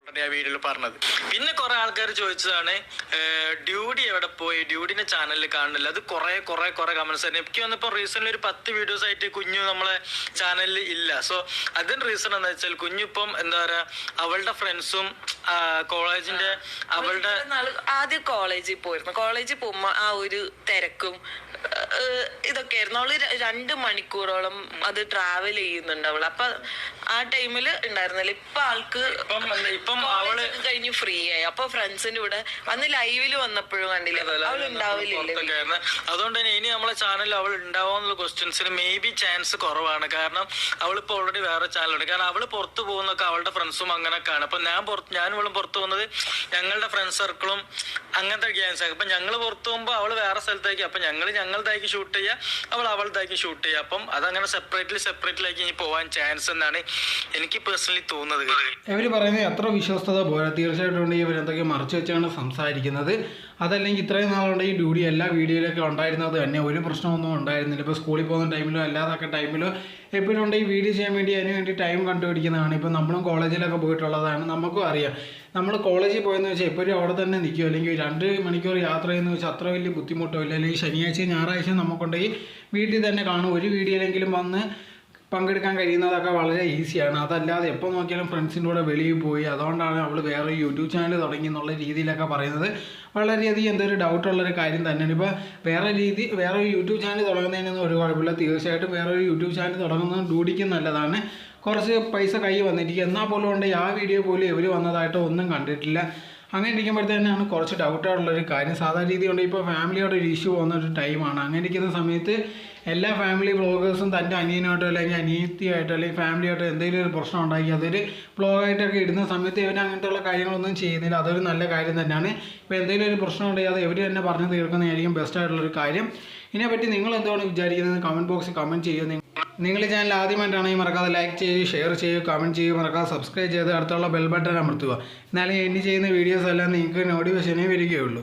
ആ വീഡിയോയിൽ പറഞ്ഞത്. പിന്നെ കുറെ ആൾക്കാർ ചോദിച്ചതാണ് ഡ്യൂഡി എവിടെ പോയി, ഡ്യൂഡിന്റെ ചാനലിൽ കാണുന്നില്ല. അത് കുറെ കമന്റ്സ് തന്നെ. എനിക്ക് വന്നപ്പോ റീസെന്റ് ഒരു 10 വീഡിയോസ് ആയിട്ട് കുഞ്ഞു നമ്മളെ ചാനലിൽ ഇല്ല. സോ അതിന് റീസൺ എന്താ വെച്ചാൽ കുഞ്ഞു ഇപ്പം എന്താ പറയാ അവളുടെ ഫ്രണ്ട്സും കോളേജിന്റെ അവളുടെ ആദ്യം കോളേജിൽ പോയിരുന്നു. കോളേജിൽ പോകുമ്പോ ആ ഒരു തിരക്കും ഇതൊക്കെ ആയിരുന്നു. അവള് 2 മണിക്കൂറോളം അത് ട്രാവൽ ചെയ്യുന്നുണ്ട് അവള്. അപ്പൊ ആ ടൈമില് ഉണ്ടായിരുന്നില്ല. ഇപ്പൊ ആൾക്ക് ഇപ്പം അവള് കഴിഞ്ഞ് ഫ്രീ ആയി. അപ്പൊ ഫ്രണ്ട്സിന്റെ കൂടെ അന്ന് ലൈവില് വന്നപ്പോഴും കണ്ടില്ല അവൾ ഉണ്ടാവില്ല. അതുകൊണ്ട് തന്നെ ഇനി നമ്മളെ ചാനലിൽ അവൾ ഉണ്ടാവുന്നുള്ള ക്വസ്റ്റ്യൻസിന് മേ ബി ചാൻസ് കുറവാണ്. കാരണം അവളിപ്പോ ഓൾറെഡി വേറെ ചാനലുണ്ട്. കാരണം അവള് പുറത്തു പോകുന്നൊക്കെ അവളുടെ ഫ്രണ്ട്സും അങ്ങനെയൊക്കെയാണ്. അപ്പൊ ഞാനും ഇവളും പുറത്തു പോകുന്നത് ഞങ്ങളുടെ ഫ്രണ്ട് സർക്കിളും അങ്ങനത്തെ ഗ്യാങ്സ് ആണ്. അപ്പൊ ഞങ്ങൾ പുറത്തു പോകുമ്പോ അവള് വേറെ സ്ഥലത്തേക്ക്, അപ്പൊ ഞങ്ങളുടേക്ക് ഷൂട്ട് ചെയ്യുക, അവൾ അവളുടേക്ക് ഷൂട്ട് ചെയ്യുക. അപ്പം അതങ്ങനെ സെപ്പറേറ്റിലേക്ക് ഇനി പോവാൻ ചാൻസ് എന്നാണ് എനിക്ക് പേഴ്സണലി തോന്നുന്നത്. ഇവർ പറയുന്നത് അത്ര വിശ്വസ്തത പോരാ. തീർച്ചയായിട്ടും ഇവർ എന്തൊക്കെ മറച്ചു വെച്ചാണ് സംസാരിക്കുന്നത്. അതല്ലെങ്കിൽ ഇത്രയും നാളുണ്ടെങ്കിൽ ഡ്യൂഡി എല്ലാ വീഡിയോയിലൊക്കെ ഉണ്ടായിരുന്നത് തന്നെ ഒരു പ്രശ്നമൊന്നും ഉണ്ടായിരുന്നില്ല. ഇപ്പോൾ സ്കൂളിൽ പോകുന്ന ടൈമിലോ അല്ലാതൊക്കെ ടൈമിലോ എപ്പോഴും ഉണ്ടെങ്കിൽ വീഡിയോ ചെയ്യാൻ വേണ്ടി അതിന് വേണ്ടി ടൈം കണ്ടുപിടിക്കുന്നതാണ്. ഇപ്പോൾ നമ്മളും കോളേജിലൊക്കെ പോയിട്ടുള്ളതാണ്, നമുക്കും അറിയാം. നമ്മൾ കോളേജിൽ പോയെന്ന് വെച്ചാൽ എപ്പോഴും അവിടെ തന്നെ നിൽക്കും, അല്ലെങ്കിൽ 2 മണിക്കൂർ യാത്ര ചെയ്യുന്ന വെച്ചാൽ അത്ര വലിയ ബുദ്ധിമുട്ടോ ഇല്ല. അല്ലെങ്കിൽ ശനിയാഴ്ച ഞായറാഴ്ച നമുക്കുണ്ടെങ്കിൽ വീട്ടിൽ തന്നെ കാണും. ഒരു വീഡിയോയിലെങ്കിലും വന്ന് പങ്കെടുക്കാൻ കഴിയുന്നതൊക്കെ വളരെ ഈസിയാണ്. അതല്ലാതെ എപ്പോൾ നോക്കിയാലും ഫ്രണ്ട്സിൻ്റെ കൂടെ വെളിയിൽ പോയി, അതുകൊണ്ടാണ് അവൾ വേറെ യൂട്യൂബ് ചാനൽ തുടങ്ങി എന്നുള്ള രീതിയിലൊക്കെ പറയുന്നത്. വളരെയധികം എന്തൊരു ഡൗട്ടുള്ളൊരു കാര്യം തന്നെയാണ്. ഇപ്പോൾ വേറെ യൂട്യൂബ് ചാനൽ തുടങ്ങുന്നതിനൊന്നും ഒരു കുഴപ്പമില്ല. തീർച്ചയായിട്ടും വേറൊരു യൂട്യൂബ് ചാനൽ തുടങ്ങുന്നത് ഡ്യൂഡിക്ക് നല്ലതാണ്. കുറച്ച് പൈസ കൈ വന്നിരിക്കുക. എന്നാൽ പോലും ഉണ്ട് ആ വീഡിയോ പോലും ഇവർ വന്നതായിട്ട് ഒന്നും കണ്ടിട്ടില്ല. അങ്ങനെ ഇരിക്കുമ്പോഴത്തേനാണ് കുറച്ച് ഡൗട്ടായിട്ടുള്ളൊരു കാര്യം. സാധാരണ രീതി കൊണ്ട് ഇപ്പോൾ ഫാമിലിയോട് ഒരു ഇഷ്യൂ പോകുന്ന ഒരു ടൈമാണ്. അങ്ങനെ ഇരിക്കുന്ന സമയത്ത് എല്ലാ ഫാമിലി വ്ളോഗേഴ്സും തൻ്റെ അനിയനായിട്ടോ അല്ലെങ്കിൽ അനിയത്തിയായിട്ടോ അല്ലെങ്കിൽ ഫാമിലിയായിട്ടോ എന്തെങ്കിലും ഒരു പ്രശ്നം ഉണ്ടാക്കി അതൊരു വ്ളോഗായിട്ടൊക്കെ ഇടുന്ന സമയത്ത് ഇവർ അങ്ങനത്തെയുള്ള കാര്യങ്ങളൊന്നും ചെയ്യുന്നില്ല. അതൊരു നല്ല കാര്യം തന്നെയാണ്. ഇപ്പോൾ എന്തെങ്കിലും ഒരു പ്രശ്നം ഉണ്ടെങ്കിൽ അത് ഇവർ തന്നെ പറഞ്ഞു തീർക്കുന്നതായിരിക്കും ബെസ്റ്റ് ആയിട്ടുള്ളൊരു കാര്യം. ഇതിനെപ്പറ്റി നിങ്ങൾ എന്താണ് വിചാരിക്കുന്നത് കമൻറ്റ് ബോക്സിൽ കമൻറ്റ് ചെയ്യുക. നിങ്ങൾ ചാനൽ ആദ്യമായിട്ടാണെങ്കിൽ മറക്കാതെ ലൈക്ക് ചെയ്യുക, ഷെയർ ചെയ്യുക, കമൻറ്റ് ചെയ്യുക, മറക്കാതെ സബ്സ്ക്രൈബ് ചെയ്ത് അടുത്തുള്ള ബെൽ ബട്ടൺ അമർത്തുക. എന്നാലും ഇനി ചെയ്യുന്ന വീഡിയോസ് എല്ലാം നിങ്ങൾക്ക് നോട്ടിഫിക്കേഷനേ വരികയുള്ളൂ.